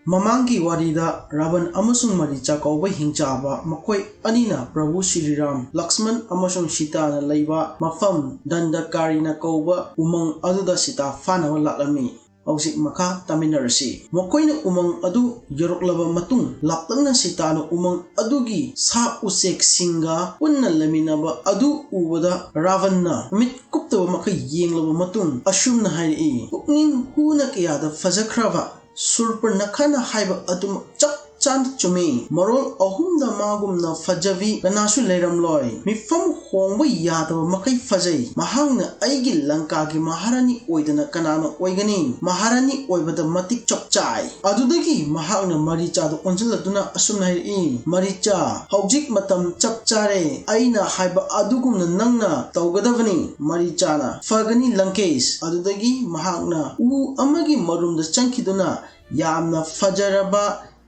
Mamangi warida Ravan amasung maricha kauba hingchaba makoi anina Prabhu Shri Ram Lakshman amasung Sita na leiba mafam dandakari na kauba umang aduda Sita fana laklami ausik maka taminarasi makoina umang adu yoroklaba matung laptang na Sita na umang adugi sa usek singa unna laminaba adu ubada Ravan na mit kuptaba makai yenglaba matung asum na hai ukning huna kiyada fajakrava Surper nakana haiba atum chak chan chumi marol ahumda magumna fajavi kanasu leiram loy mifam hongba yadaba makai fajai mahangna aigi lanka gi maharani oidana kanana oigani maharani oibada matik chokchai adudagi mahangna maricha do onjaladuna asumna hi maricha haujik matam chapchare aina haiba adugumna nangna tawgadavani marichana fagani lankes adudagi mahangna u amagi marumda chankiduna yamna fajaraba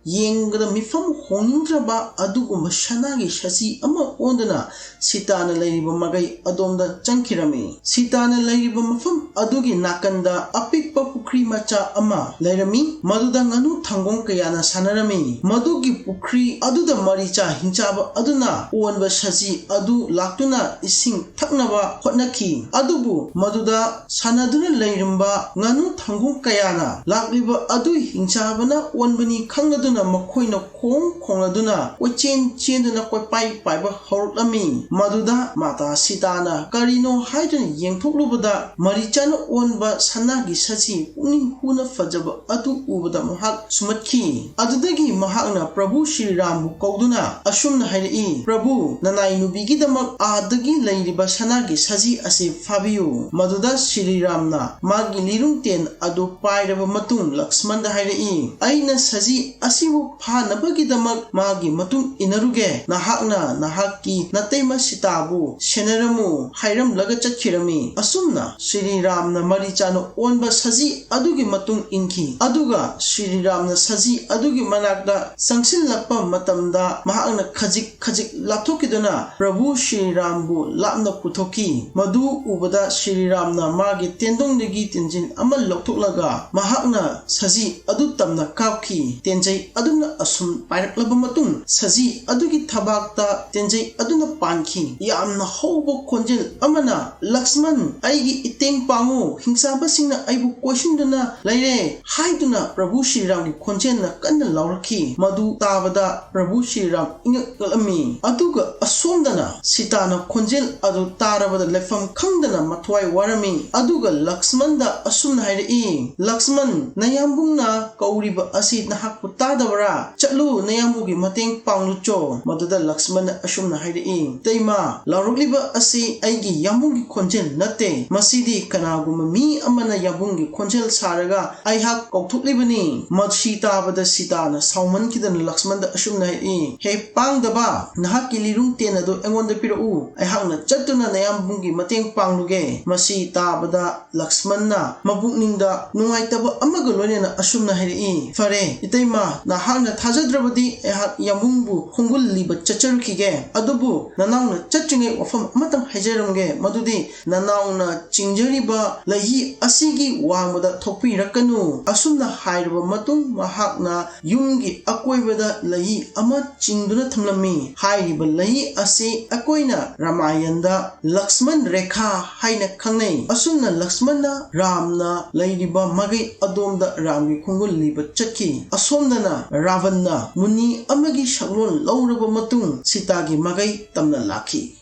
yengda mifam hongingraba adugumba shanagi shasi ama ondana Sitana laiba magai adomda chankirami Sitana laiba mafam adugi nakanda apikpa pukri macha ama lairami maduda nganu thangong kayana sanarami madugi pukri aduda maricha hinchaba aduna onba shasi adu laktuna ising thaknaba hotnaki adubu maduda sanaduna lairamba nganu thangong kayana lakliba adu hinchabana onbani khangaduna makoina khongaduna ochen chenduna koi paiba horoklami maduda mata Sitana karino haidana yengthoklubada marichana onba sanagi sachi puning huna fajaba adu ubada mahak sumatki adudagi mahakna Prabhu Shri Ram bu kauduna asumna hairi Prabhu nanai nubigi damak adagi lairiba sanagi saji ase fabiyu maduda Shri Ramna magi lirung ten adu pairaba matung Lakshman da hairi aina saji asibu phanabagi damak magi matung inaruge nahakki natema Sitabu Shenaramu Hairam laga chatkirami asumna Shri Ramna marichana onba saji adugi matung inki aduga Shri Ramna saji adugi manakda sangsin lakpa matamda mahakna khajik lapthokiduna Prabhu Shri Rambu lapna puthoki madu ubada Shri Ramna magi tendongdagi tenjin amal loktoklaga mahakna saji adu tamna kapki tenjai aduna asum pairaklaba matung saji adugi thabakta tenjai aduna panki yamna hobo konjel amana Lakshman aigi iteng pangu hingsabasingna aibu koishinduna laire haiduna Prabhu Shri Ram gi konjelna kanna lauraki madu tabada Prabhu Shri Ram ingakalami aduga asomdana Sitana konjel adu tarabada lefam khangdana mathwai warami aduga Lakshman da asumna hairi Lakshman nayambungna kauriba asi nahak putadawara chatlu nayambugi mateng panglucho maduda Lakshman asumna hairi teima laurukliba asi aigi yambungi konjel nate masidi kanaguma mi amana yambungi konjel saraga aihak kauthuklibani madshi tabada Sitana sauman kidan Lakshman da asumna he pangdaba nahak kilirung tena do engonda pirau aihakna chattuna nayambungi mateng pangluge masi tabada Lakshman na mabukningda nungaitaba amaga loinena asumna hairi fare iteima nahakna thajadrabadi aihak yambungbu khongulliba chacharukige adubu nanauna chachunge wafam amatang haijaramge madudi nanauna chingjariba lahi asigi wangmada thokpirakanu asumna hairaba matung mahakna yumgi akoibada lahi ama chingduna thamlami hairiba lahi asi akoina Ramayanda Lakshman Rekha haina khangnei asumna Lakshmana Ramna lairiba magai adomda Ramgi khongulliba chakki asomdana Ravanna muni amagi shaglon lauraba matung Sitagi magai tamna laki